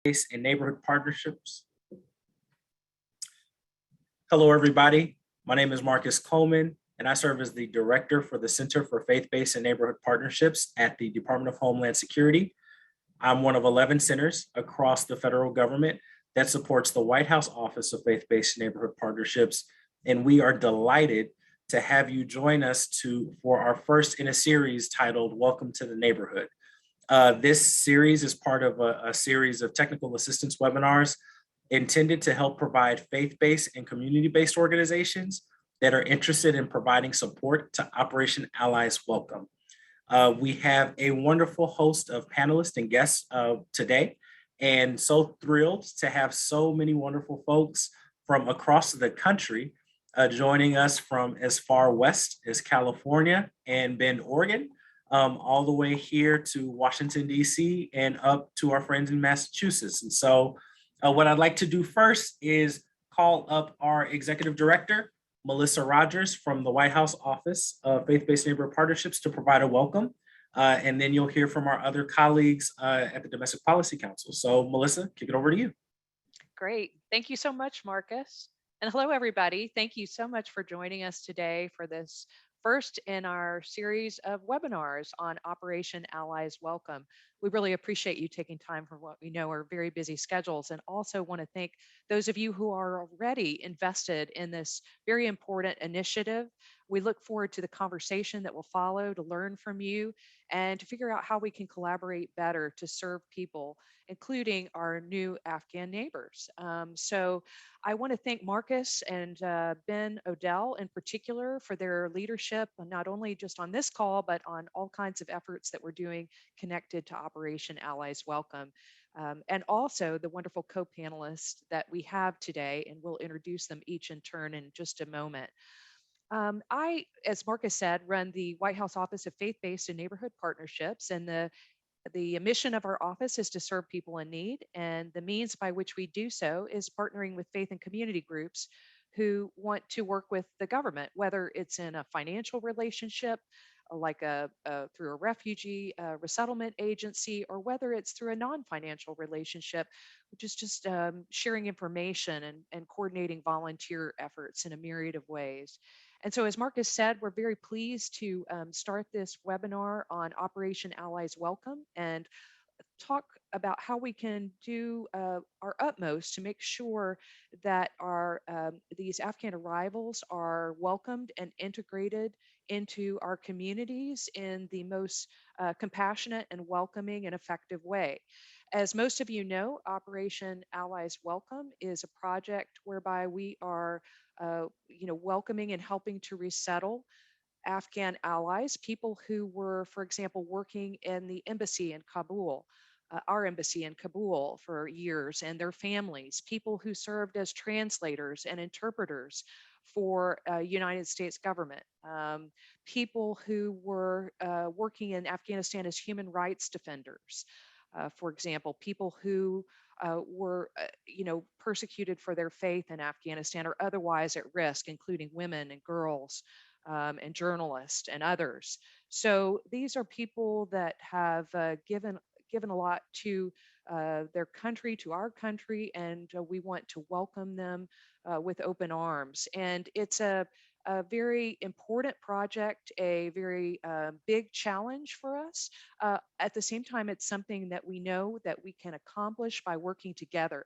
Faith-based and neighborhood partnerships. Hello, everybody. My name is Marcus Coleman, and I serve as the director for the Center for Faith-Based and Neighborhood Partnerships at the Department of Homeland Security. I'm one of 11 centers across the federal government that supports the White House Office of Faith-Based Neighborhood Partnerships, and we are delighted to have you join us for our first in a series titled Welcome to the Neighborhood. This series is part of a series of technical assistance webinars intended to help provide faith-based and community-based organizations that are interested in providing support to Operation Allies Welcome. We have a wonderful host of panelists and guests today, and so thrilled to have so many wonderful folks from across the country joining us from as far west as California and Bend, Oregon, all the way here to Washington, D.C. and up to our friends in Massachusetts. And so what I'd like to do first is call up our executive director, Melissa Rogers from the White House Office of Faith-Based Neighborhood Partnerships to provide a welcome. And then you'll hear from our other colleagues at the Domestic Policy Council. So Melissa, kick it over to you. Great. Thank you so much, Marcus. And hello, everybody. Thank you so much for joining us today for this first in our series of webinars on Operation Allies Welcome. We really appreciate you taking time for what we know are very busy schedules, and also want to thank those of you who are already invested in this very important initiative. We look forward to the conversation that will follow to learn from you and to figure out how we can collaborate better to serve people, including our new Afghan neighbors. So I want to thank Marcus and Ben Odell in particular for their leadership, not only just on this call, but on all kinds of efforts that we're doing connected to Operation Allies Welcome. And also the wonderful co-panelists that we have today, and we'll introduce them each in turn in just a moment. I, as Marcus said, run the White House Office of Faith-Based and Neighborhood Partnerships, and the mission of our office is to serve people in need, and the means by which we do so is partnering with faith and community groups who want to work with the government, whether it's in a financial relationship, like through a refugee resettlement agency, or whether it's through a non-financial relationship, which is just sharing information and coordinating volunteer efforts in a myriad of ways. And so, as Marcus said, we're very pleased to start this webinar on Operation Allies Welcome and talk about how we can do our utmost to make sure that these Afghan arrivals are welcomed and integrated into our communities in the most compassionate and welcoming and effective way. As most of you know, Operation Allies Welcome is a project whereby we are welcoming and helping to resettle Afghan allies, people who were, for example, working in the embassy in Kabul, our embassy in Kabul for years, and their families, people who served as translators and interpreters for United States government, people who were working in Afghanistan as human rights defenders, for example, people who were, persecuted for their faith in Afghanistan or otherwise at risk, including women and girls and journalists and others. So these are people that have given a lot to their country, to our country, and we want to welcome them with open arms. And it's a very important project, a very big challenge for us. At the same time, it's something that we know that we can accomplish by working together.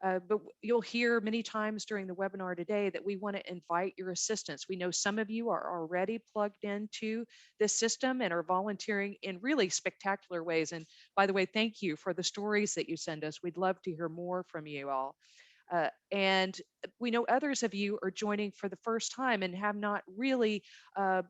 But you'll hear many times during the webinar today that we want to invite your assistance. We know some of you are already plugged into this system and are volunteering in really spectacular ways. And by the way, thank you for the stories that you send us. We'd love to hear more from you all. And we know others of you are joining for the first time and have not really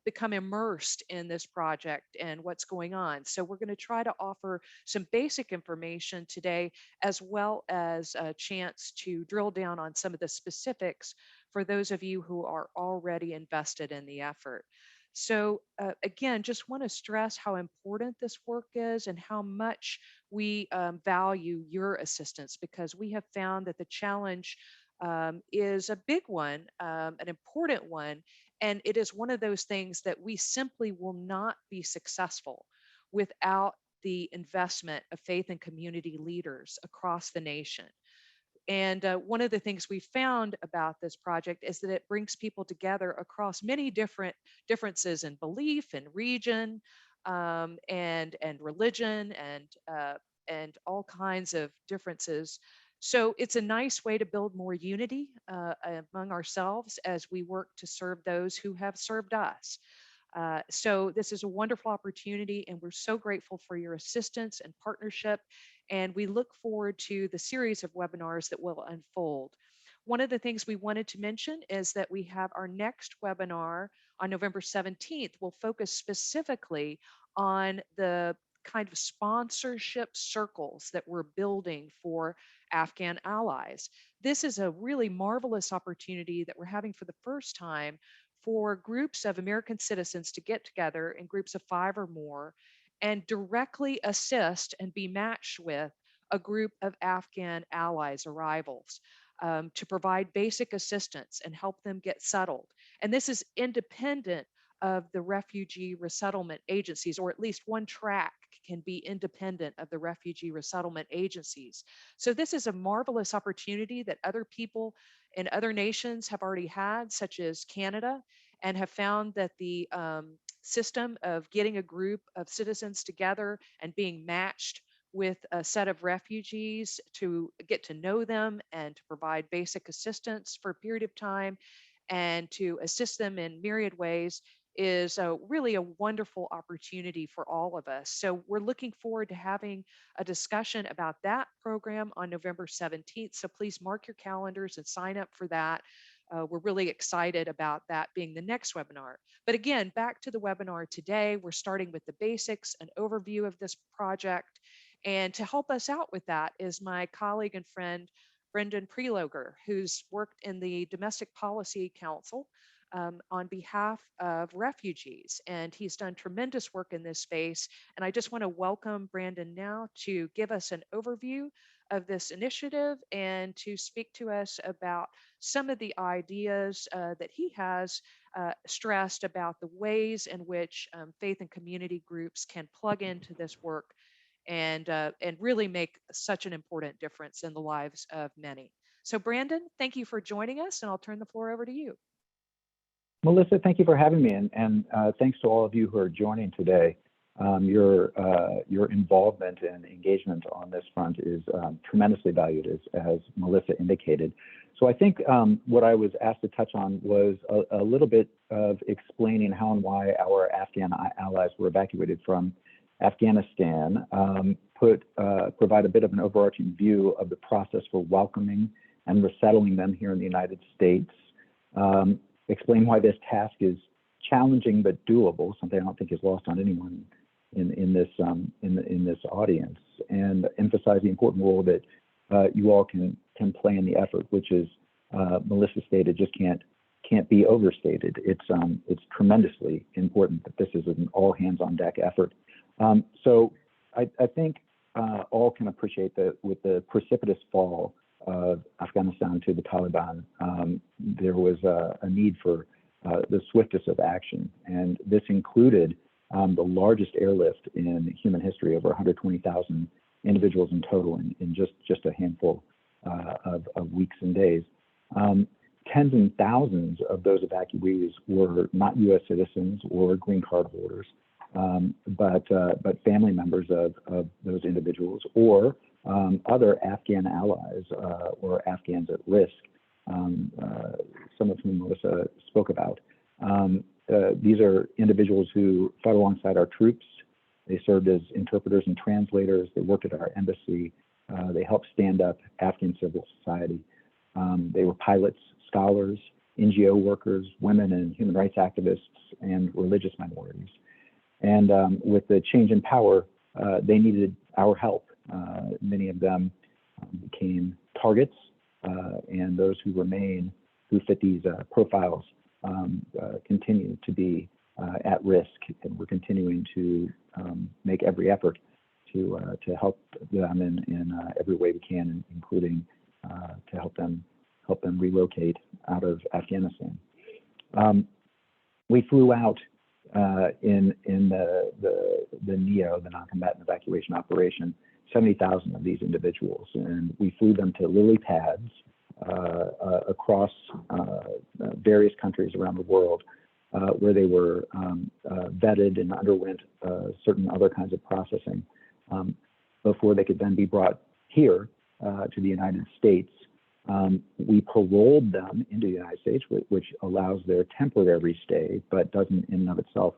become immersed in this project and what's going on. So we're going to try to offer some basic information today, as well as a chance to drill down on some of the specifics for those of you who are already invested in the effort. So again, just want to stress how important this work is and how much we value your assistance, because we have found that the challenge is a big one, an important one, and it is one of those things that we simply will not be successful without the investment of faith and community leaders across the nation. And one of the things we found about this project is that it brings people together across many different differences in belief and region, and religion, and all kinds of differences. So it's a nice way to build more unity among ourselves as we work to serve those who have served us. So this is a wonderful opportunity, and we're so grateful for your assistance and partnership. And we look forward to the series of webinars that will unfold. One of the things we wanted to mention is that we have our next webinar on November 17th. Will focus specifically on the kind of sponsorship circles that we're building for Afghan allies. This is a really marvelous opportunity that we're having for the first time for groups of American citizens to get together in groups of 5 or more and directly assist and be matched with a group of Afghan allies or rivals, to provide basic assistance and help them get settled. And this is independent of the refugee resettlement agencies, or at least one track can be independent of the refugee resettlement agencies. So this is a marvelous opportunity that other people in other nations have already had, such as Canada, and have found that the system of getting a group of citizens together and being matched with a set of refugees to get to know them and to provide basic assistance for a period of time and to assist them in myriad ways is really a wonderful opportunity for all of us. So we're looking forward to having a discussion about that program on November 17th. So please mark your calendars and sign up for that. We're really excited about that being the next webinar. But again, back to the webinar today, we're starting with the basics, an overview of this project. And to help us out with that is my colleague and friend, Brendan Preloger, who's worked in the Domestic Policy Council on behalf of refugees. And he's done tremendous work in this space. And I just want to welcome Brandon now to give us an overview of this initiative and to speak to us about some of the ideas that he has stressed about the ways in which faith and community groups can plug into this work and really make such an important difference in the lives of many. So Brandon, thank you for joining us, and I'll turn the floor over to you. Melissa, thank you for having me, and thanks to all of you who are joining today. Your involvement and engagement on this front is tremendously valued, as Melissa indicated. So I think what I was asked to touch on was a little bit of explaining how and why our Afghan allies were evacuated from Afghanistan, provide a bit of an overarching view of the process for welcoming and resettling them here in the United States, explain why this task is challenging but doable, something I don't think is lost on anyone in this audience, and emphasize the important role that you all can play in the effort, which is Melissa stated, just can't be overstated. It's tremendously important that this is an all hands on deck effort. So I think all can appreciate that with the precipitous fall of Afghanistan to the Taliban, there was a need for the swiftest of action. And this included the largest airlift in human history, over 120,000 individuals in total in just a handful of weeks and days. Tens and thousands of those evacuees were not U.S. citizens or green card holders, but family members of those individuals or other Afghan allies or Afghans at risk, some of whom Melissa spoke about. These are individuals who fought alongside our troops. They served as interpreters and translators. They worked at our embassy. They helped stand up Afghan civil society. They were pilots, scholars, NGO workers, women and human rights activists, and religious minorities. And with the change in power, they needed our help. Many of them became targets, and those who remain, who fit these profiles, continue to be at risk. And we're continuing to make every effort to help them in every way we can, including to help them relocate out of Afghanistan. We flew out in the NEO, the non-combatant evacuation operation, 70,000 of these individuals, and we flew them to lily pads across various countries around the world, where they were vetted and underwent certain other kinds of processing before they could then be brought here to the United States. We paroled them into the United States, which allows their temporary stay, but doesn't in and of itself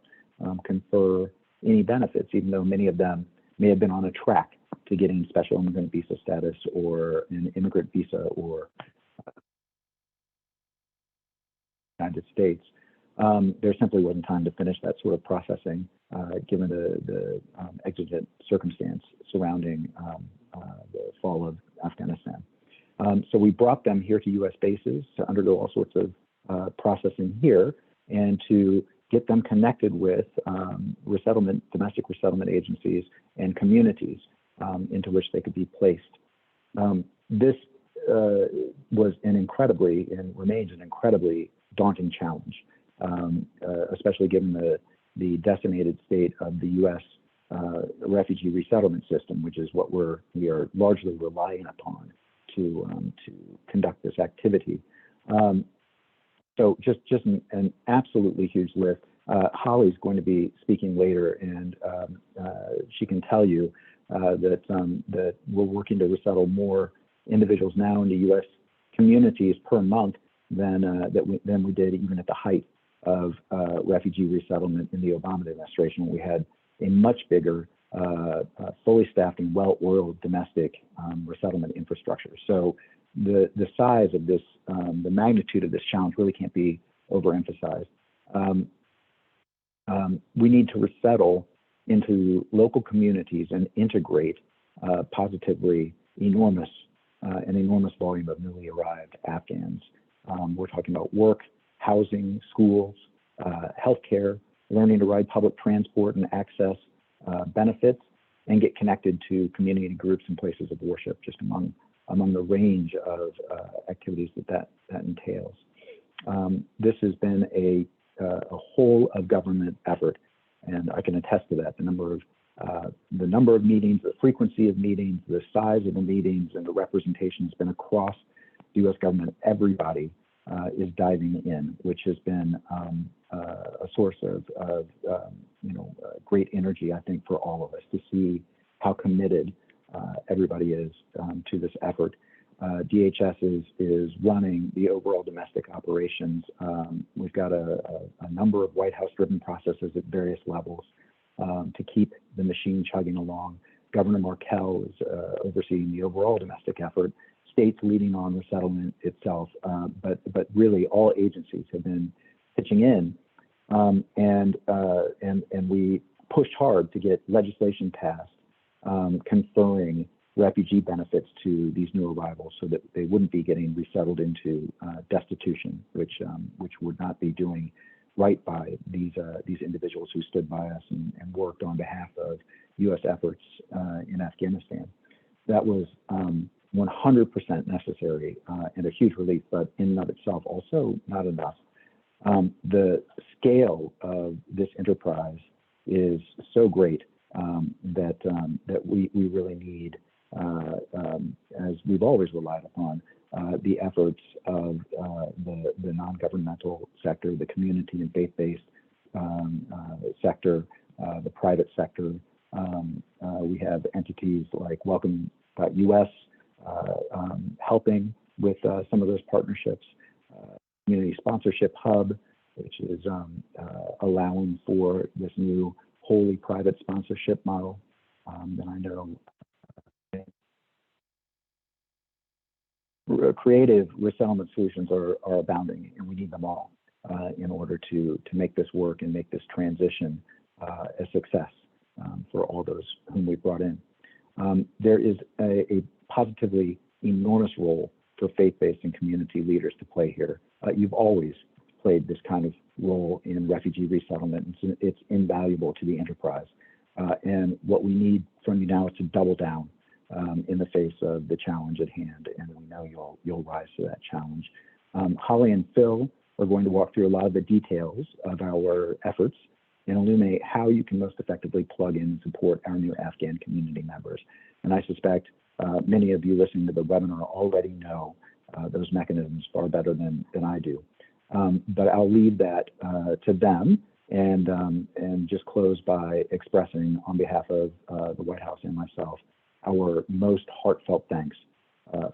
confer any benefits, even though many of them may have been on a track to getting special immigrant visa status or an immigrant visa or United States. There simply wasn't time to finish that sort of processing, given the exigent circumstance surrounding the fall of Afghanistan. So we brought them here to U.S. bases to undergo all sorts of processing here and to get them connected with domestic resettlement agencies and communities into which they could be placed. This was an incredibly, and remains an incredibly daunting challenge, especially given the decimated state of the U.S. Refugee resettlement system, which is what we are largely relying upon to conduct this activity. So just an absolutely huge lift. Holly's going to be speaking later, and she can tell you that we're working to resettle more individuals now into U.S. communities per month than we did even at the height of refugee resettlement in the Obama administration, when we had a much bigger, fully staffed and well-oiled domestic resettlement infrastructure. So the size of this, the magnitude of this challenge really can't be overemphasized. We need to resettle into local communities and integrate positively an enormous volume of newly arrived Afghans. We're talking about work, housing, schools, healthcare, learning to ride public transport and access benefits, and get connected to community groups and places of worship, just among the range of activities that entails. This has been a whole of government effort, and I can attest to that. The number of meetings, the frequency of meetings, the size of the meetings, and the representation has been across the U.S. government. Everybody is diving in, which has been a source of great energy, I think, for all of us to see how committed everybody is to this effort. DHS is running the overall domestic operations. We've got a number of White House-driven processes at various levels to keep the machine chugging along. Governor Markell is overseeing the overall domestic effort. States leading on resettlement itself, but really all agencies have been pitching in, and we pushed hard to get legislation passed conferring refugee benefits to these new arrivals, so that they wouldn't be getting resettled into destitution, which would not be doing right by these individuals who stood by us and worked on behalf of U.S. efforts in Afghanistan. That was 100% necessary and a huge relief, but in and of itself also not enough. The scale of this enterprise is so great that we really need, as we've always relied upon, the efforts of the non-governmental sector, the community and faith-based sector, the private sector. We have entities like Welcome.us helping with some of those partnerships. Community Sponsorship Hub, which is allowing for this new wholly private sponsorship model that I know. Creative resettlement solutions are abounding, and we need them all in order to make this work and make this transition a success for all those whom we brought in. There is a positively enormous role for faith-based and community leaders to play here. You've always played this kind of role in refugee resettlement. It's invaluable to the enterprise. And what we need from you now is to double down in the face of the challenge at hand, and we know you'll rise to that challenge. Holly and Phil are going to walk through a lot of the details of our efforts and illuminate how you can most effectively plug in and support our new Afghan community members. And I suspect many of you listening to the webinar already know those mechanisms far better than I do. But I'll leave that to them and just close by expressing on behalf of the White House and myself our most heartfelt thanks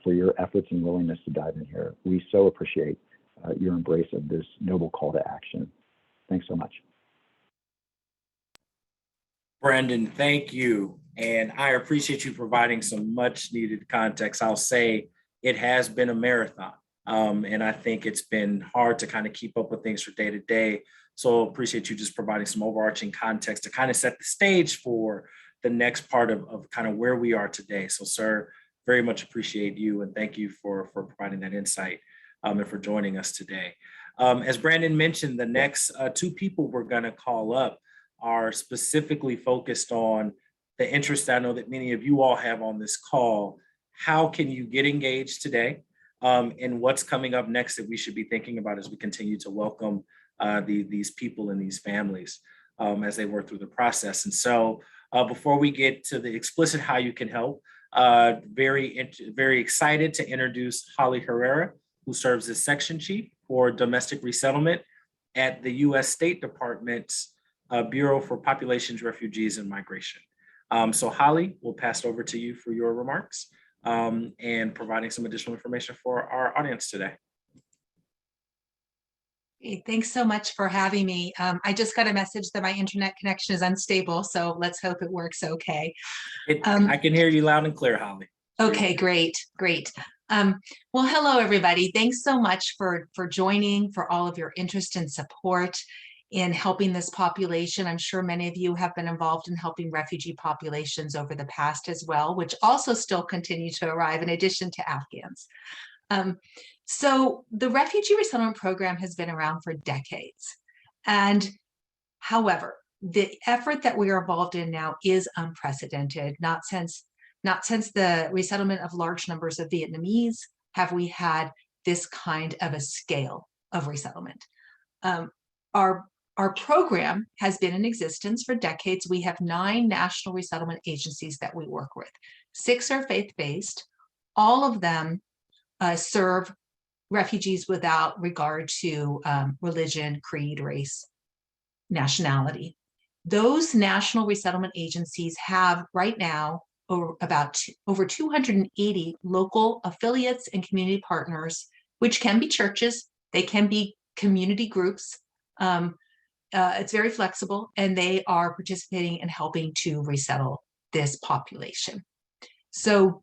for your efforts and willingness to dive in here. We so appreciate your embrace of this noble call to action. Thanks so much. Brandon, thank you. And I appreciate you providing some much needed context. I'll say it has been a marathon. And I think it's been hard to kind of keep up with things from day to day. So appreciate you just providing some overarching context to kind of set the stage for the next part of kind of where we are today. So, sir, very much appreciate you and thank you for providing that insight and for joining us today. As Brandon mentioned, the next two people we're going to call up are specifically focused on the interest I know that many of you all have on this call. How can you get engaged today? And what's coming up next that we should be thinking about as we continue to welcome these people and these families as they work through the process. And so before we get to the explicit how you can help, very excited to introduce Holly Herrera, who serves as Section Chief for Domestic Resettlement at the U.S. State Department's Bureau for Populations, Refugees, and Migration. So Holly, we'll pass it over to you for your remarks and providing some additional information for our audience today. Hey, thanks so much for having me. I just got a message that my internet connection is unstable, so let's hope it works okay. I can hear you loud and clear, Holly. Okay, great. Well, hello, everybody. Thanks so much for joining, for all of your interest and support in helping this population. I'm sure many of you have been involved in helping refugee populations over the past as well, which also still continue to arrive in addition to Afghans. So the Refugee Resettlement Program has been around for decades. And however, the effort that we are involved in now is unprecedented. Not since the resettlement of large numbers of Vietnamese have we had this kind of a scale of resettlement. Our program has been in existence for decades. We have 9 national resettlement agencies that we work with. 6 are faith-based. All of them serve refugees without regard to religion, creed, race, nationality. Those national resettlement agencies have right now over 280 local affiliates and community partners, which can be churches, they can be community groups. It's very flexible, and they are participating in helping to resettle this population. So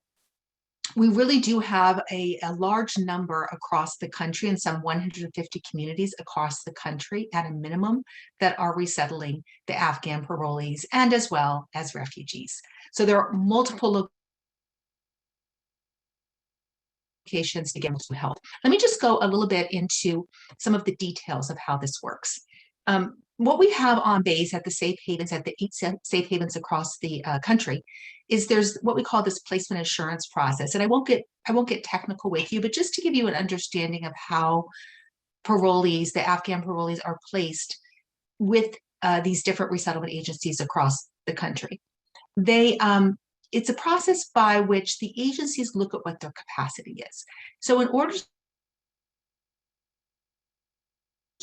we really do have a large number across the country, and some 150 communities across the country at a minimum that are resettling the Afghan parolees and as well as refugees. So there are multiple locations to get to help. Let me just go a little bit into some of the details of how this works. What we have on base at the safe havens, at the 8 safe havens across the country, is there's what we call this placement assurance process. And I won't get technical with you, but just to give you an understanding of how parolees, the Afghan parolees, are placed with these different resettlement agencies across the country. It's a process by which the agencies look at what their capacity is. So in order to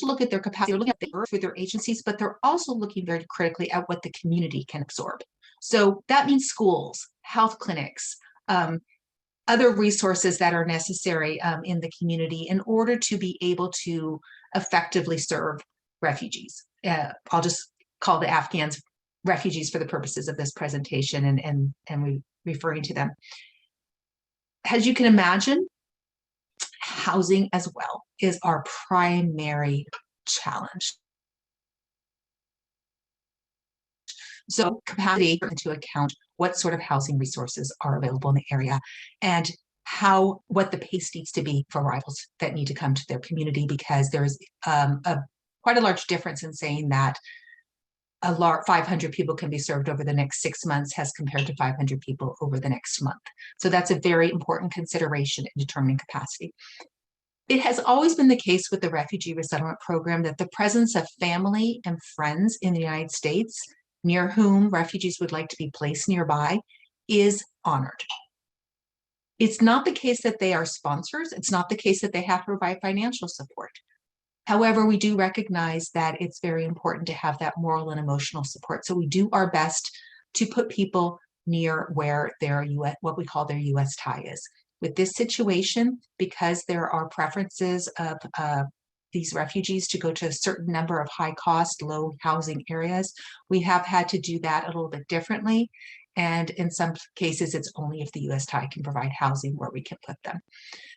look at their capacity, they're looking at the earth for their agencies, but they're also looking very critically at what the community can absorb. So that means schools, health clinics, other resources that are necessary in the community in order to be able to effectively serve refugees. I'll just call the Afghans refugees for the purposes of this presentation and referring to them. As you can imagine, housing as well is our primary challenge. So capacity to account what sort of housing resources are available in the area and what the pace needs to be for arrivals that need to come to their community, because there's quite a large difference in saying that 500 people can be served over the next 6 months as compared to 500 people over the next month. So that's a very important consideration in determining capacity. It has always been the case with the refugee resettlement program that the presence of family and friends in the United States near whom refugees would like to be placed nearby is honored. It's not the case that they are sponsors. It's not the case that they have to provide financial support. However, we do recognize that it's very important to have that moral and emotional support. So we do our best to put people near where their US, what we call their US tie is. With this situation, because there are preferences of these refugees to go to a certain number of high cost, low housing areas, we have had to do that a little bit differently. And in some cases, it's only if the US tie can provide housing where we can put them.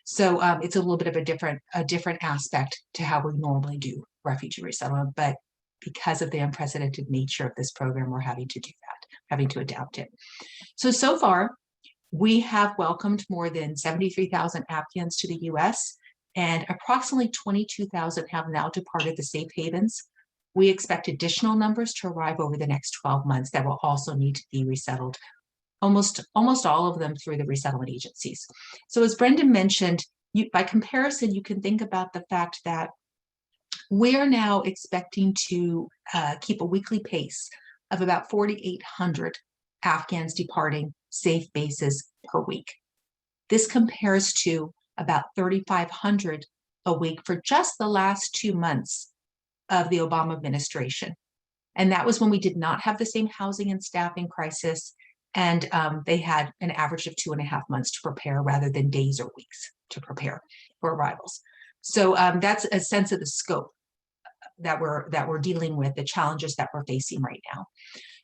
So it's a little bit of a different aspect to how we normally do refugee resettlement, but because of the unprecedented nature of this program, we're having to do that, having to adapt it. So far, we have welcomed more than 73,000 Afghans to the US, and approximately 22,000 have now departed the safe havens. We expect additional numbers to arrive over the next 12 months that will also need to be resettled, almost all of them through the resettlement agencies. So as Brendan mentioned, by comparison, you can think about the fact that we're now expecting to keep a weekly pace of about 4,800 Afghans departing safe bases per week. This compares to about 3,500 a week for just the last 2 months of the Obama administration. And that was when we did not have the same housing and staffing crisis. And they had an average of 2.5 months to prepare rather than days or weeks to prepare for arrivals. So that's a sense of the scope that we're dealing with, the challenges that we're facing right now.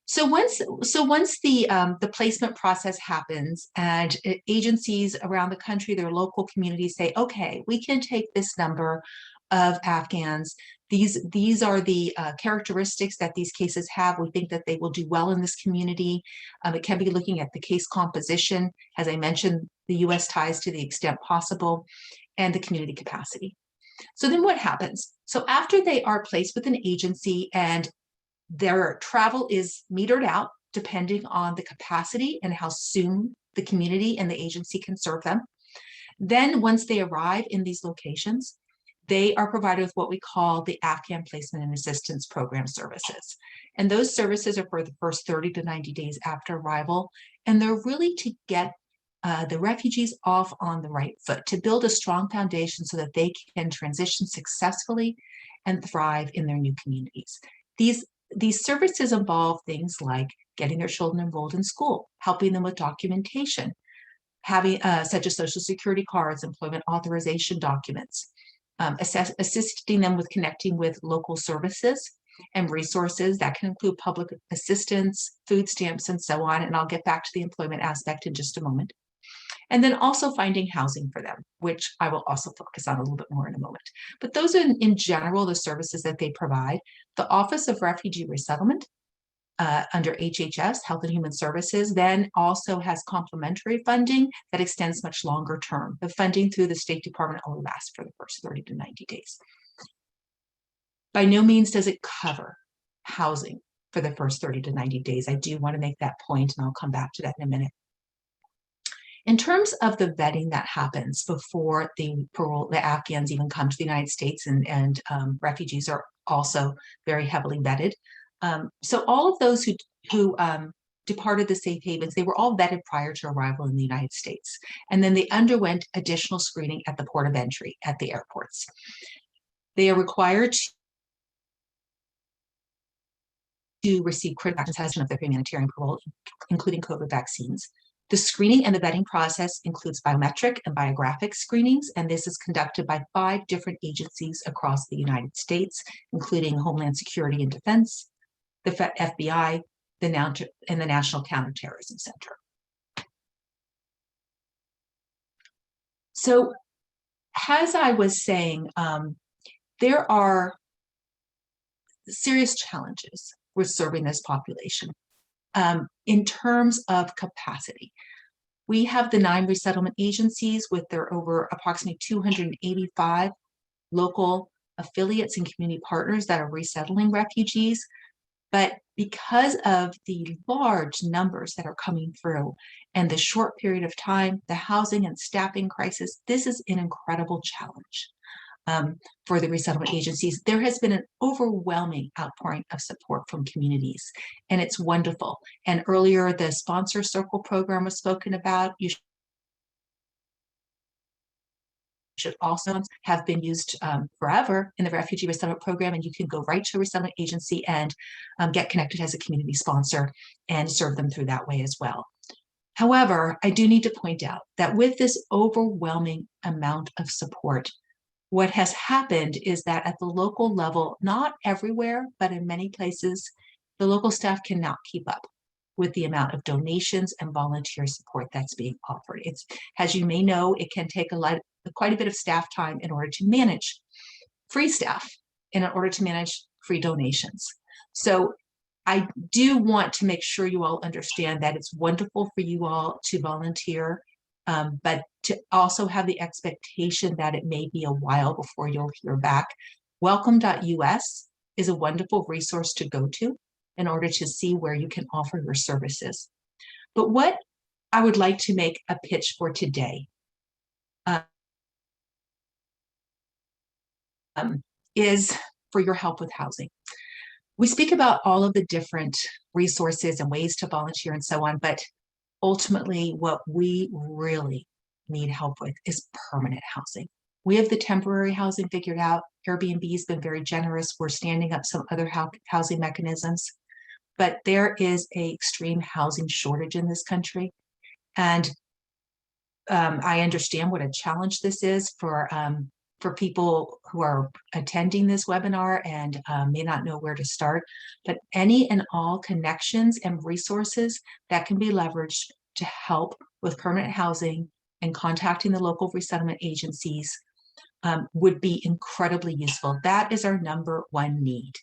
So once the placement process happens and agencies around the country, their local communities say, okay, we can take this number of Afghans. These are the characteristics that these cases have. We think that they will do well in this community. It can be looking at the case composition, as I mentioned, the US ties to the extent possible, and the community capacity. So then what happens? So after they are placed with an agency and their travel is metered out depending on the capacity and how soon the community and the agency can serve them. Then once they arrive in these locations, they are provided with what we call the Afghan Placement and Assistance Program services. And those services are for the first 30 to 90 days after arrival. And they're really to get the refugees off on the right foot, to build a strong foundation so that they can transition successfully and thrive in their new communities. These services involve things like getting their children enrolled in school, helping them with documentation, having such as social security cards, employment authorization documents, assisting them with connecting with local services and resources that can include public assistance, food stamps, and so on. And I'll get back to the employment aspect in just a moment. And then also finding housing for them, which I will also focus on a little bit more in a moment. But those are in general the services that they provide. The Office of Refugee Resettlement under HHS, Health and Human Services, then also has complementary funding that extends much longer term. The funding through the State Department only lasts for the first 30 to 90 days. By no means does it cover housing for the first 30 to 90 days. I do want to make that point, and I'll come back to that in a minute. In terms of the vetting that happens before the Afghans even come to the United States, and refugees are also very heavily vetted. So all of those who departed the safe havens, they were all vetted prior to arrival in the United States. And then they underwent additional screening at the port of entry at the airports. They are required to receive critical assessment of their humanitarian parole, including COVID vaccines. The screening and the vetting process includes biometric and biographic screenings, and this is conducted by 5 different agencies across the United States, including Homeland Security and Defense, the FBI, and the National Counterterrorism Center. So, as I was saying, there are serious challenges with serving this population. In terms of capacity, we have the 9 resettlement agencies with their over approximately 285 local affiliates and community partners that are resettling refugees. But because of the large numbers that are coming through and the short period of time, the housing and staffing crisis, this is an incredible challenge. for the resettlement agencies, there has been an overwhelming outpouring of support from communities, and it's wonderful. And earlier, the sponsor circle program was spoken about. You should also have been used forever in the refugee resettlement program, and you can go right to a resettlement agency and get connected as a community sponsor and serve them through that way as well. However, I do need to point out that with this overwhelming amount of support, what has happened is that at the local level, not everywhere, but in many places, the local staff cannot keep up with the amount of donations and volunteer support that's being offered. It's, as you may know, it can take quite a bit of staff time in order to manage free staff and in order to manage free donations. So I do want to make sure you all understand that it's wonderful for you all to volunteer, but to also have the expectation that it may be a while before you'll hear back. Welcome.us is a wonderful resource to go to in order to see where you can offer your services. But what I would like to make a pitch for today is for your help with housing. We speak about all of the different resources and ways to volunteer and so on, but ultimately what we really need help with is permanent housing. We have the temporary housing figured out. Airbnb has been very generous. We're standing up some other housing mechanisms, but there is an extreme housing shortage in this country. And I understand what a challenge this is for people who are attending this webinar and may not know where to start, but any and all connections and resources that can be leveraged to help with permanent housing and contacting the local resettlement agencies would be incredibly useful. That is our number one need,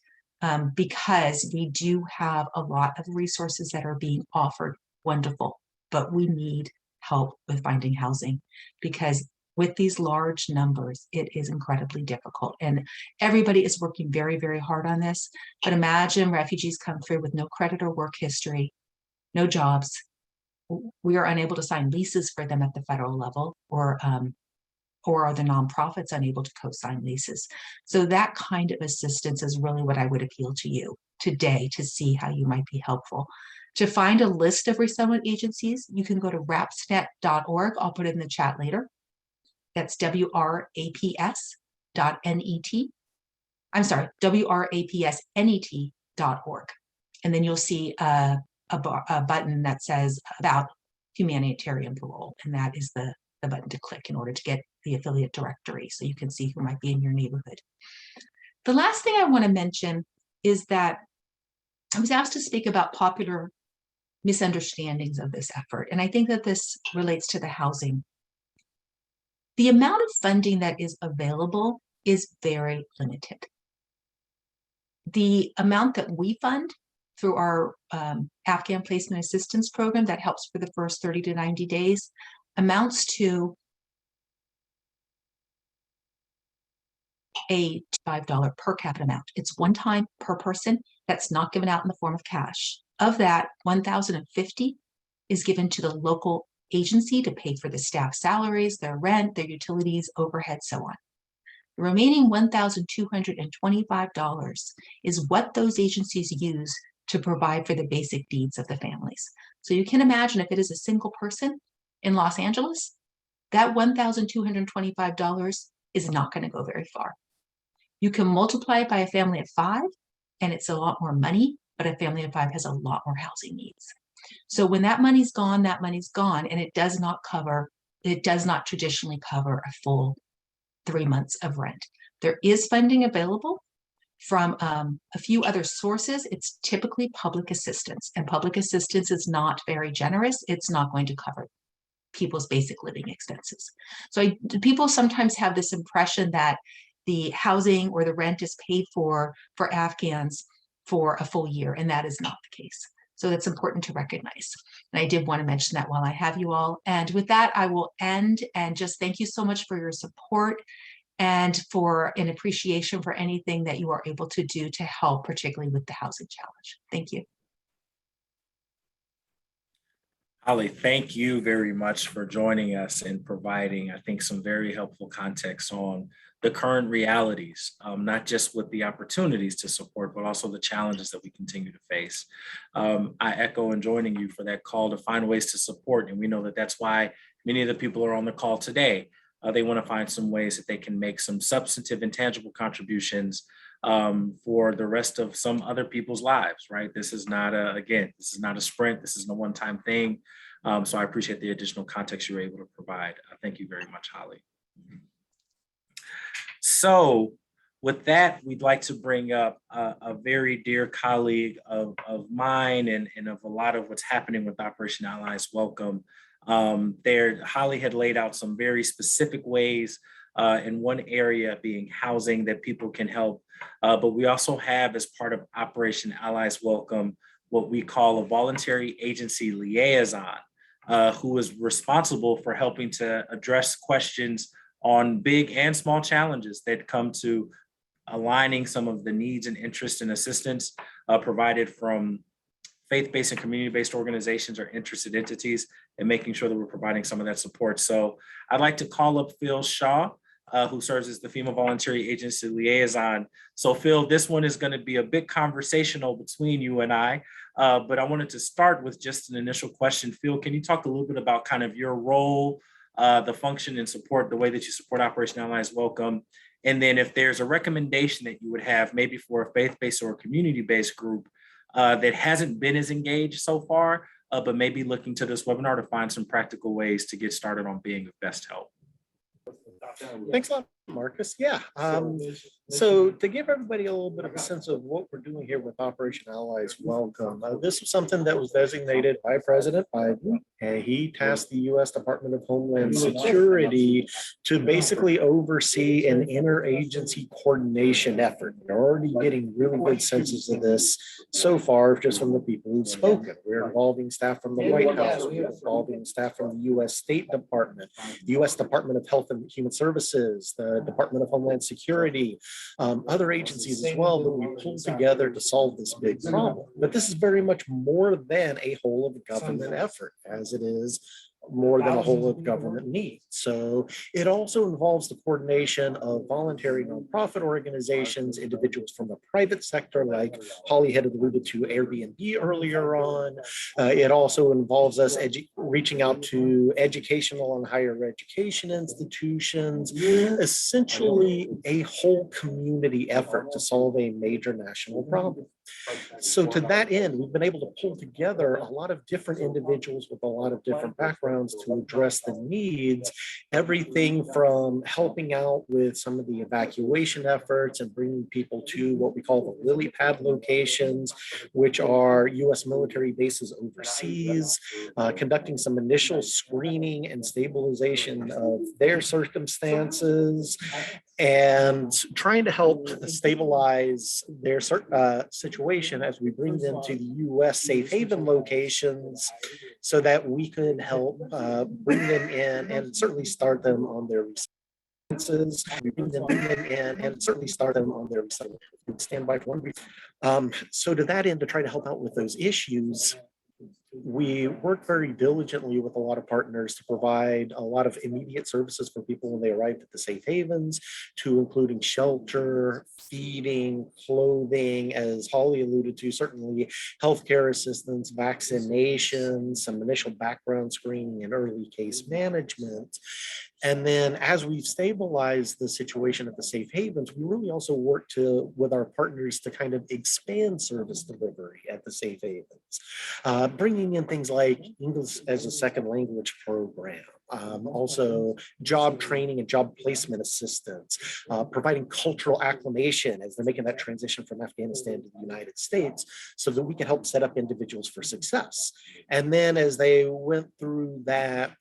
because we do have a lot of resources that are being offered, wonderful, but we need help with finding housing, because with these large numbers, it is incredibly difficult. And everybody is working very, very hard on this. But imagine refugees come through with no credit or work history, no jobs. We are unable to sign leases for them at the federal level, or are the nonprofits unable to co-sign leases. So that kind of assistance is really what I would appeal to you today to see how you might be helpful. To find a list of resettlement agencies, you can go to rapsnet.org. I'll put it in the chat later. That's WRAPS.net. I'm sorry, WRAPSNET.org. And then you'll see a button that says about humanitarian parole. And that is the button to click in order to get the affiliate directory so you can see who might be in your neighborhood. The last thing I want to mention is that I was asked to speak about popular misunderstandings of this effort. And I think that this relates to the housing. The amount of funding that is available is very limited. The amount that we fund through our Afghan Placement Assistance Program that helps for the first 30 to 90 days amounts to a $5 per capita amount. It's one time per person that's not given out in the form of cash. Of that, $1,050 is given to the local agency to pay for the staff salaries, their rent, their utilities, overhead, so on. The remaining $1,225 is what those agencies use to provide for the basic needs of the families. So you can imagine if it is a single person in Los Angeles, that $1,225 is not going to go very far. You can multiply it by a family of 5, and it's a lot more money, but a family of 5 has a lot more housing needs. So when that money's gone, and it does not traditionally cover a full 3 months of rent. There is funding available from a few other sources. It's typically public assistance, and public assistance is not very generous. It's not going to cover people's basic living expenses. So people sometimes have this impression that the housing or the rent is paid for Afghans for a full year, and that is not the case. So that's important to recognize. And I did want to mention that while I have you all. And with that, I will end and just thank you so much for your support and for an appreciation for anything that you are able to do to help, particularly with the housing challenge. Thank you. Ali, thank you very much for joining us and providing, I think, some very helpful context on the current realities, not just with the opportunities to support, but also the challenges that we continue to face. I echo in joining you for that call to find ways to support. And we know that that's why many of the people are on the call today. They want to find some ways that they can make some substantive and tangible contributions for the rest of some other people's lives, right? This is not this is not a sprint. This isn't a one-time thing. So I appreciate the additional context you were able to provide. Thank you very much, Holly. So with that, we'd like to bring up a very dear colleague of mine and of a lot of what's happening with Operation Allies Welcome. Holly had laid out some very specific ways in one area being housing that people can help. But we also have, as part of Operation Allies Welcome, what we call a voluntary agency liaison, who is responsible for helping to address questions on big and small challenges that come to aligning some of the needs and interests and assistance provided from faith-based and community-based organizations or interested entities, and making sure that we're providing some of that support. So I'd like to call up Phil Shaw, who serves as the FEMA Voluntary Agency Liaison. So Phil, this one is going to be a bit conversational between you and I, but I wanted to start with just an initial question. Phil, can you talk a little bit about kind of your role, the function and support, the way that you support Operation Allies Welcome? And then if there's a recommendation that you would have maybe for a faith-based or a community-based group that hasn't been as engaged so far, but maybe looking to this webinar to find some practical ways to get started on being of best help. Thanks a lot, Marcus. Yeah. So to give everybody a little bit of a sense of what we're doing here with Operation Allies Welcome, this was something that was designated by President Biden, and he tasked the U.S. Department of Homeland Security to basically oversee an interagency coordination effort. We're already getting really good senses of this so far just from the people who've spoken. We're involving staff from the White House, we're involving staff from the U.S. State Department, the U.S. Department of Health and Human Services, the Department of Homeland Security, other agencies as well that we pulled together to solve this big problem. But this is very much more than a whole of government effort, as it is more than a whole of government needs. So it also involves the coordination of voluntary nonprofit organizations, individuals from the private sector, like Holly had alluded to Airbnb earlier on. It also involves us reaching out to educational and higher education institutions, essentially a whole community effort to solve a major national problem. So to that end, we've been able to pull together a lot of different individuals with a lot of different backgrounds to address the needs, everything from helping out with some of the evacuation efforts and bringing people to what we call the lily pad locations, which are U.S. military bases overseas, conducting some initial screening and stabilization of their circumstances, and trying to help stabilize their situation as we bring them to the U.S. safe haven locations so that we could help bring them in and certainly start them on their responses. We bring them in and certainly start them on their standby for 1 week. So to that end, to try to help out with those issues, we work very diligently with a lot of partners to provide a lot of immediate services for people when they arrive at the safe havens, to including shelter, feeding, clothing, as Holly alluded to, certainly healthcare assistance, vaccinations, some initial background screening and early case management. And then as we've stabilized the situation at the safe havens, we really also work with our partners to kind of expand service delivery at the safe havens, bringing in things like English as a second language program, also job training and job placement assistance, providing cultural acclimation as they're making that transition from Afghanistan to the United States so that we can help set up individuals for success. And then as they went through that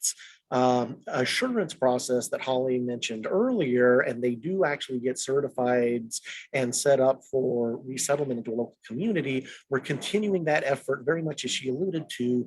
assurance process that Holly mentioned earlier, and they do actually get certified and set up for resettlement into a local community. We're continuing that effort very much, as she alluded to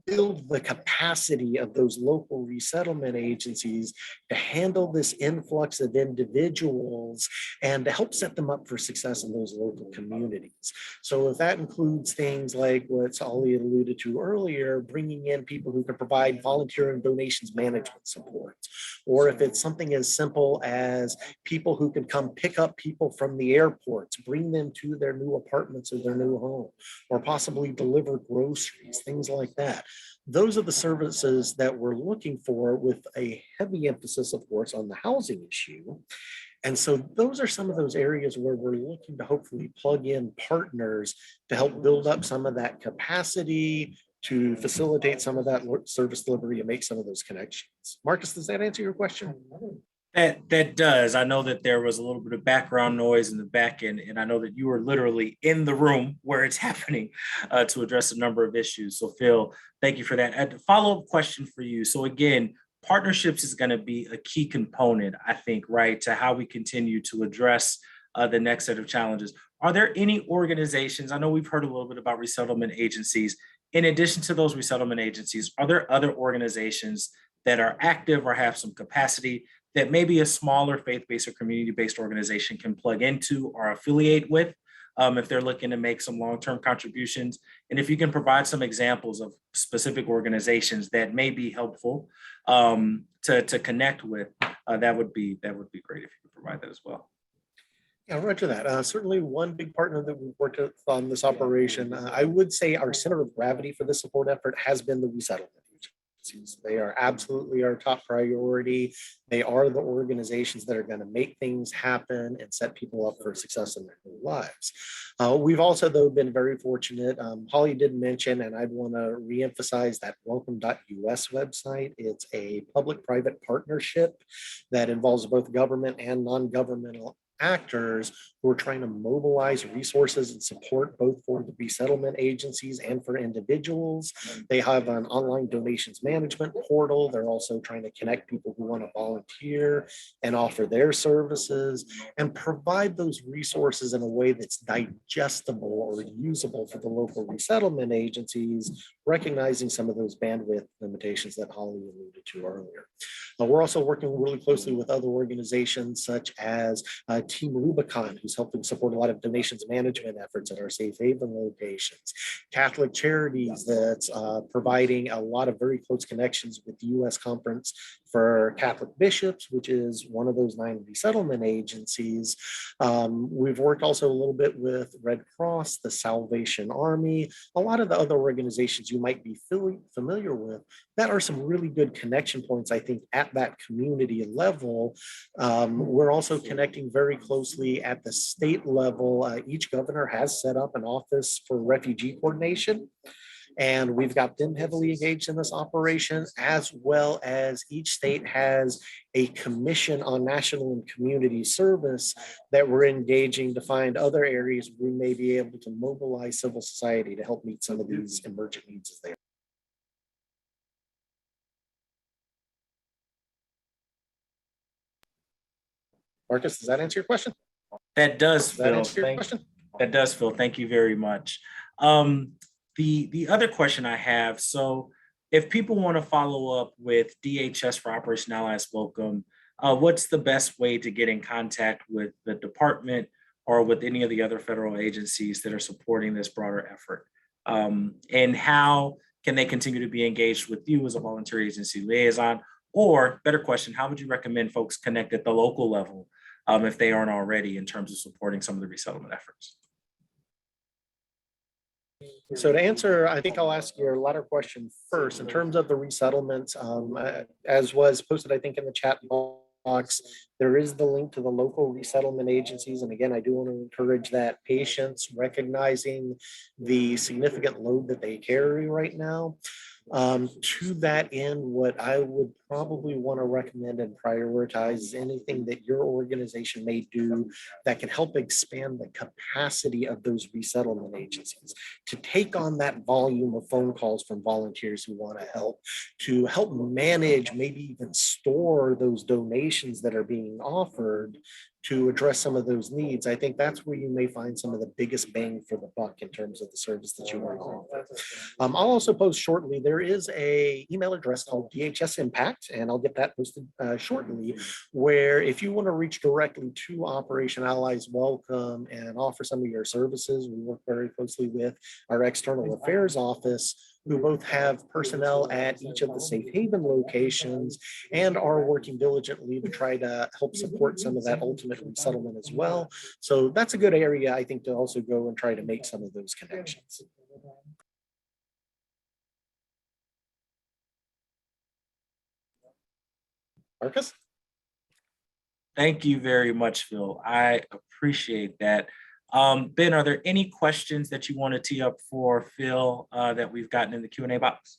build the capacity of those local resettlement agencies to handle this influx of individuals and to help set them up for success in those local communities. So if that includes things like what Holly alluded to earlier, bringing in people who can provide volunteer and donations management support, or if it's something as simple as people who can come pick up people from the airports, bring them to their new apartments or their new home, or possibly deliver groceries, things like that. Those are the services that we're looking for, with a heavy emphasis, of course, on the housing issue. And so those are some of those areas where we're looking to hopefully plug in partners to help build up some of that capacity, to facilitate some of that service delivery and make some of those connections. Marcus, does that answer your question? That does. I know that there was a little bit of background noise in the back end, and I know that you were literally in the room where it's happening to address a number of issues. So Phil, thank you for that. A follow-up question for you. So again, partnerships is going to be a key component, I think, right, to how we continue to address the next set of challenges. Are there any organizations, I know we've heard a little bit about resettlement agencies. In addition to those resettlement agencies, are there other organizations that are active or have some capacity that maybe a smaller faith-based or community-based organization can plug into or affiliate with if they're looking to make some long-term contributions? And if you can provide some examples of specific organizations that may be helpful to connect with, that would be great if you could provide that as well. Yeah, roger that. Certainly one big partner that we've worked with on this operation, I would say our center of gravity for this support effort has been the resettlement agencies. They are absolutely our top priority. They are the organizations that are going to make things happen and set people up for success in their new lives. We've also, though, been very fortunate. Holly did mention, and I'd want to reemphasize that welcome.us website. It's a public-private partnership that involves both government and non-governmental actors who are trying to mobilize resources and support both for the resettlement agencies and for individuals. They have an online donations management portal. They're also trying to connect people who want to volunteer and offer their services and provide those resources in a way that's digestible or usable for the local resettlement agencies, recognizing some of those bandwidth limitations that Holly alluded to earlier. We're also working really closely with other organizations such as Team Rubicon, who's helping support a lot of donations management efforts at our safe haven locations. Catholic Charities, that's providing a lot of very close connections with the U.S. Conference for Catholic Bishops, which is one of those 9 resettlement agencies. We've worked also a little bit with Red Cross, the Salvation Army, a lot of the other organizations you might be familiar with that are some really good connection points, I think, at that community level. We're also connecting very closely at the state level. Each governor has set up an office for refugee coordination, and we've got them heavily engaged in this operation, as well as each state has a commission on national and community service that we're engaging to find other areas we may be able to mobilize civil society to help meet some of these emergent needs as they are. Marcus, does that answer your question? That does, Does that Phil. answer your question? That does, Phil. Thank you very much. The other question I have, so if people want to follow up with DHS for Operation Allies Welcome, what's the best way to get in contact with the department or with any of the other federal agencies that are supporting this broader effort? And how can they continue to be engaged with you as a volunteer agency liaison? Or better question, how would you recommend folks connect at the local level if they aren't already, in terms of supporting some of the resettlement efforts? So to answer, I think I'll ask your latter question first. In terms of the resettlement, as was posted, I think, in the chat box, there is the link to the local resettlement agencies. And again, I do want to encourage that patience, recognizing the significant load that they carry right now. To that end, what I would probably want to recommend and prioritize is anything that your organization may do that can help expand the capacity of those resettlement agencies to take on that volume of phone calls from volunteers who want to help manage, maybe even store those donations that are being offered to address some of those needs. I think that's where you may find some of the biggest bang for the buck in terms of the service that you want to offer. I'll also post shortly, there is a email address called DHS Impact, and I'll get that posted shortly, where if you want to reach directly to Operation Allies Welcome and offer some of your services, we work very closely with our External Affairs Office, who both have personnel at each of the safe haven locations and are working diligently to try to help support some of that ultimate resettlement as well. So that's a good area, I think, to also go and try to make some of those connections. Marcus? Thank you very much, Phil. I appreciate that. Ben, are there any questions that you want to tee up for Phil that we've gotten in the Q&A box?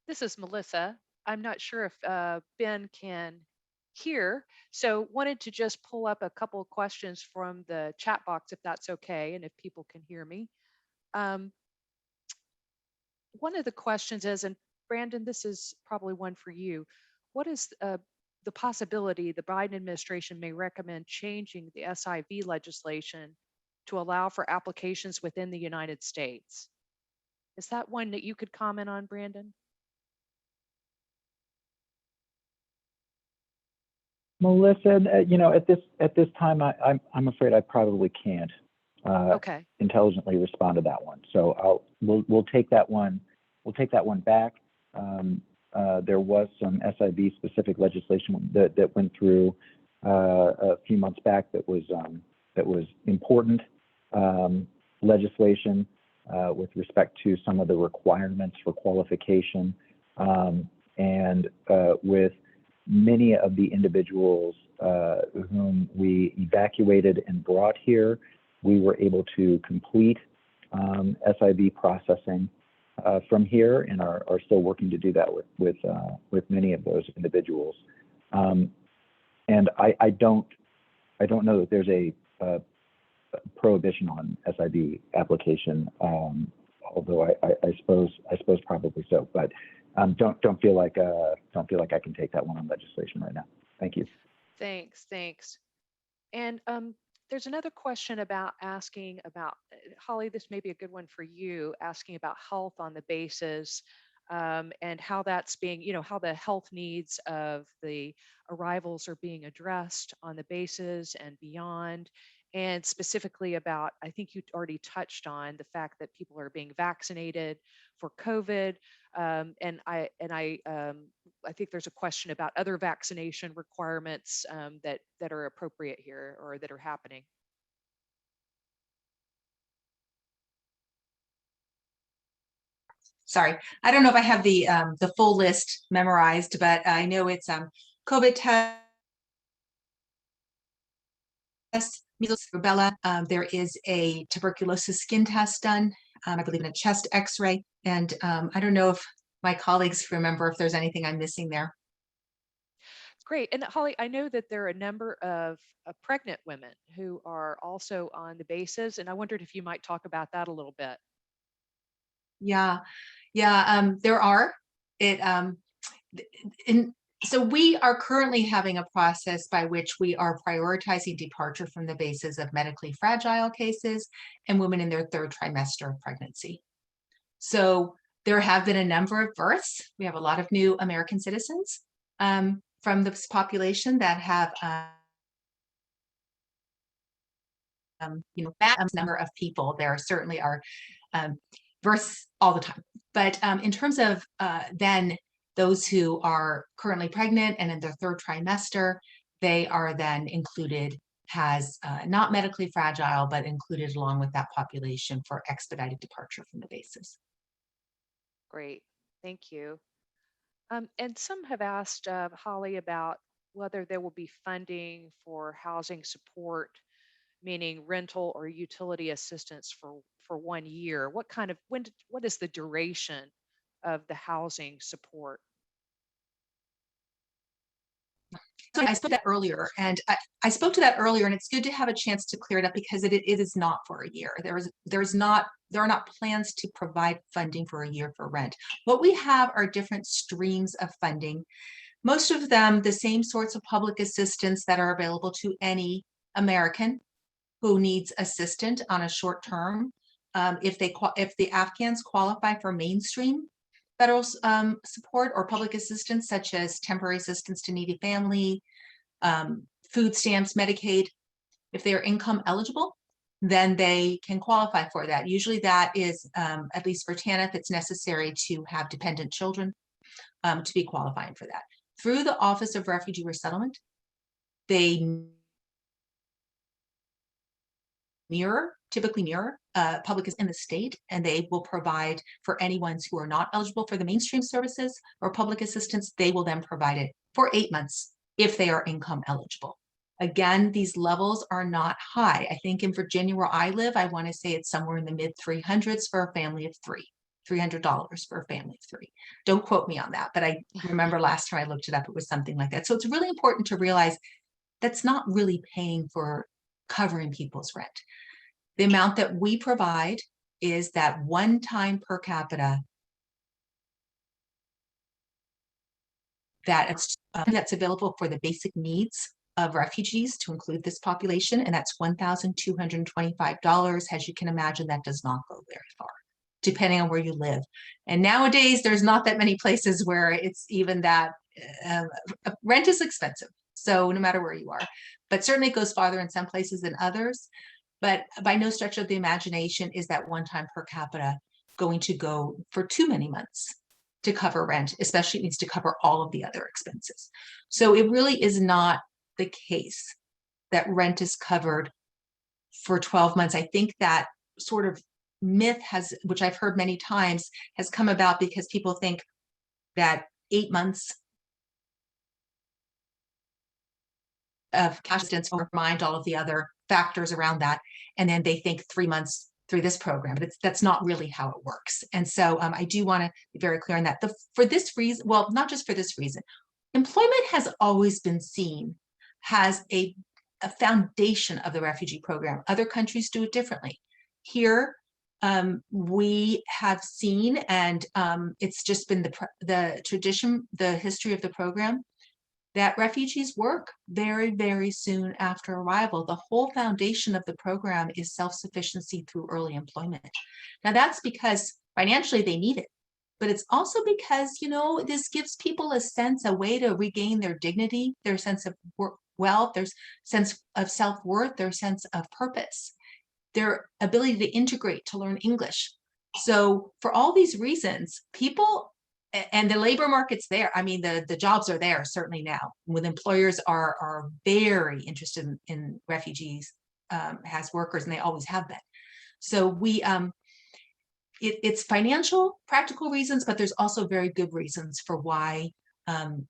This is Melissa. I'm not sure if Ben can hear, so wanted to just pull up a couple of questions from the chat box, if that's okay, and if people can hear me. One of the questions is, and Brandon, this is probably one for you. What is the possibility the Biden administration may recommend changing the SIV legislation to allow for applications within the United States? Is that one that you could comment on, Brandon? Melissa, at this time, I'm afraid I probably can't Okay. intelligently respond to that one. So we'll take that one. We'll take that one back. There was some SIV specific legislation that went through a few months back that was important legislation with respect to some of the requirements for qualification, and with many of the individuals whom we evacuated and brought here, we were able to complete SIV processing from here, and are still working to do that with many of those individuals. And I don't know that there's a prohibition on SIV application, although I suppose probably so. But don't feel like I can take that one on legislation right now. Thank you. Thanks. And there's another question about asking about, Holly, this may be a good one for you, asking about health on the bases, and how that's being, how the health needs of the arrivals are being addressed on the bases and beyond. And specifically about, I think you already touched on the fact that people are being vaccinated for COVID. And I think there's a question about other vaccination requirements that are appropriate here or that are happening. Sorry, I don't know if I have the full list memorized, but I know it's COVID test, measles, rubella. There is a tuberculosis skin test done, I believe in a chest X-ray, and I don't know if my colleagues remember if there's anything I'm missing there. Great. And Holly, I know that there are a number of pregnant women who are also on the bases, and I wondered if you might talk about that a little bit. Yeah, there are. So we are currently having a process by which we are prioritizing departure from the bases of medically fragile cases and women in their third trimester of pregnancy. So there have been a number of births. We have a lot of new American citizens from this population that have vast number of people. There certainly are births all the time. But in terms of then those who are currently pregnant and in their third trimester, they are then included has not medically fragile, but included along with that population for expedited departure from the bases. Great, thank you. And some have asked Holly about whether there will be funding for housing support, meaning rental or utility assistance for 1 year. What is the duration of the housing support? So I spoke to that earlier, and I spoke to that earlier, and it's good to have a chance to clear it up because it is not for a year. There are not plans to provide funding for a year for rent. What we have are different streams of funding. Most of them the same sorts of public assistance that are available to any American who needs assistance on a short term. If the Afghans qualify for mainstream federal support or public assistance, such as temporary assistance to needy family, food stamps, Medicaid, if they are income eligible, then they can qualify for that. Usually that is, at least for TANF, it's necessary to have dependent children to be qualifying for that. Through the Office of Refugee Resettlement, they typically mirror public in the state, and they will provide for anyone who are not eligible for the mainstream services or public assistance. They will then provide it for 8 months if they are income eligible. Again, these levels are not high. I think in Virginia, where I live, I want to say it's somewhere in the mid 300s for a family of three. $300 for a family of three. Don't quote me on that, but I remember last time I looked it up, it was something like that. So it's really important to realize that's not really paying for covering people's rent. The amount that we provide is that one time per capita that's available for the basic needs of refugees to include this population, and that's $1,225. As you can imagine, that does not go very far, depending on where you live. And nowadays, there's not that many places where it's even that. Rent is expensive, so no matter where you are, but certainly it goes farther in some places than others. But by no stretch of the imagination is that one time per capita going to go for too many months to cover rent, especially it needs to cover all of the other expenses. So it really is not the case that rent is covered for 12 months. I think that sort of myth has, which I've heard many times, has come about because people think that 8 months of cash assistance will remind all of the other factors around that, and then they think 3 months through this program, but that's not really how it works. And so I do want to be very clear on that. For this reason, well, not just for this reason, employment has always been seen as a foundation of the refugee program. Other countries do it differently. Here, we have seen, and it's just been the tradition, the history of the program, that refugees work very, very soon after arrival. The whole foundation of the program is self-sufficiency through early employment. Now that's because financially they need it, but it's also because, this gives people a way to regain their dignity, their sense of wealth, their sense of self-worth, their sense of purpose, their ability to integrate, to learn English. So for all these reasons, people, and the labor market's there. I mean, the jobs are there certainly now, when employers are very interested in refugees as workers, and they always have been. So it's financial, practical reasons, but there's also very good reasons for why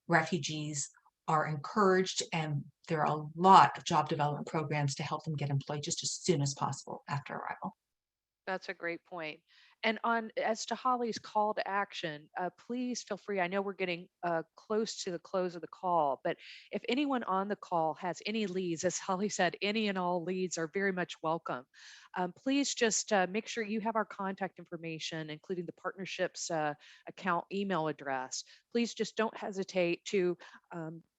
refugees are encouraged, and there are a lot of job development programs to help them get employed just as soon as possible after arrival. That's a great point. And as to Holly's call to action, please feel free. I know we're getting close to the close of the call, but if anyone on the call has any leads, as Holly said, any and all leads are very much welcome. Please just make sure you have our contact information, including the partnerships account email address. Please just don't hesitate to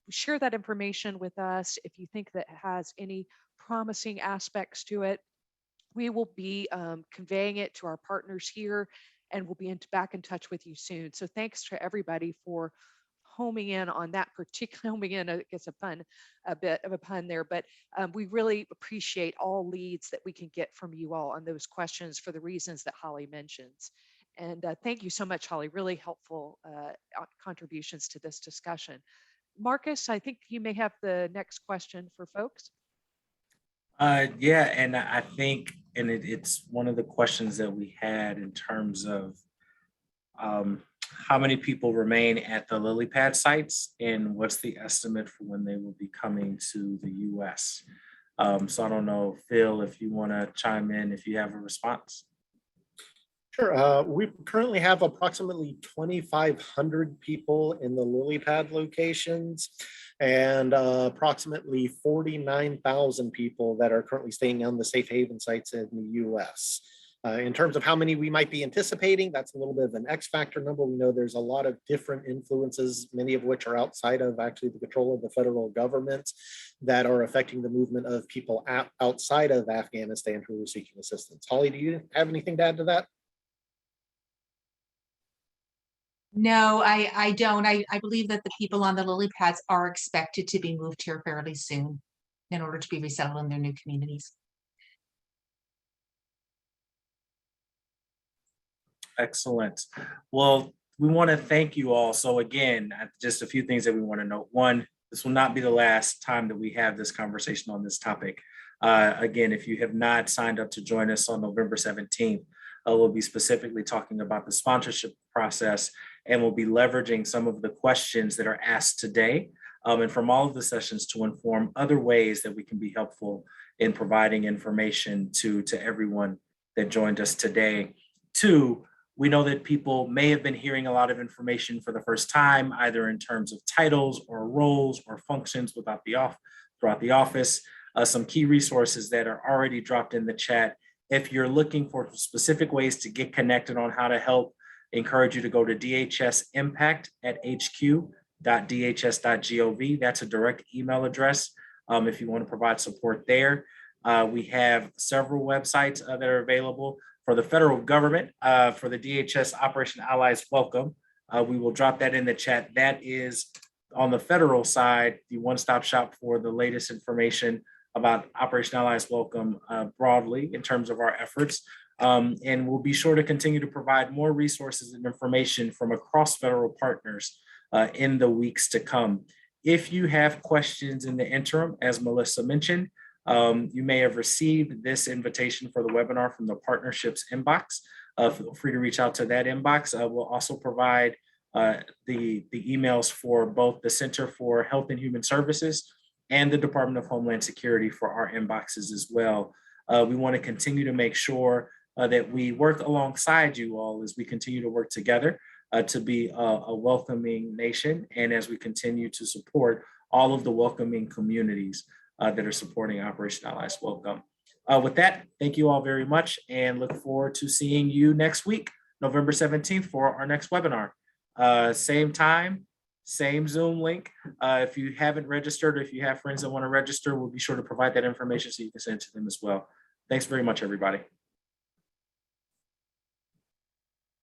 share that information with us if you think that has any promising aspects to it. We will be conveying it to our partners here, and we'll be back in touch with you soon. So thanks to everybody for homing in on that particular, homing in, I guess a bit of a pun there, but we really appreciate all leads that we can get from you all on those questions for the reasons that Holly mentions. And thank you so much, Holly, really helpful contributions to this discussion. Marcus, I think you may have the next question for folks. Yeah, and I think, and it's one of the questions that we had in terms of how many people remain at the lily pad sites and what's the estimate for when they will be coming to the US. So I don't know, Phil, if you want to chime in, if you have a response. Sure. We currently have approximately 2,500 people in the lily pad locations and approximately 49,000 people that are currently staying on the safe haven sites in the US. In terms of how many we might be anticipating, that's a little bit of an X factor number. We know there's a lot of different influences, many of which are outside of actually the control of the federal government, that are affecting the movement of people outside of Afghanistan who are seeking assistance. Holly, do you have anything to add to that? No, I don't. I believe that the people on the lily pads are expected to be moved here fairly soon in order to be resettled in their new communities. Excellent. Well, we want to thank you all. So again, just a few things that we want to note. One, this will not be the last time that we have this conversation on this topic. Again, if you have not signed up to join us on November 17th, we'll be specifically talking about the sponsorship process, and we'll be leveraging some of the questions that are asked today and from all of the sessions to inform other ways that we can be helpful in providing information to everyone that joined us today. Two, we know that people may have been hearing a lot of information for the first time, either in terms of titles or roles or functions throughout the office. Some key resources that are already dropped in the chat. If you're looking for specific ways to get connected on how to help, I encourage you to go to dhsimpact@hq.dhs.gov. That's a direct email address if you want to provide support there. We have several websites that are available for the federal government, for the DHS Operation Allies Welcome. We will drop that in the chat. That is on the federal side, the one-stop shop for the latest information about Operation Allies Welcome broadly in terms of our efforts. And we'll be sure to continue to provide more resources and information from across federal partners in the weeks to come. If you have questions in the interim, as Melissa mentioned, you may have received this invitation for the webinar from the partnerships inbox. Feel free to reach out to that inbox. We'll also provide the emails for both the Center for Health and Human Services and the Department of Homeland Security for our inboxes as well. We want to continue to make sure that we work alongside you all as we continue to work together to be a welcoming nation, and as we continue to support all of the welcoming communities that are supporting Operation Allies Welcome. With that, thank you all very much, and look forward to seeing you next week, November 17th, for our next webinar. Same time, same Zoom link. If you haven't registered, or if you have friends that want to register, we'll be sure to provide that information so you can send it to them as well. Thanks very much, everybody.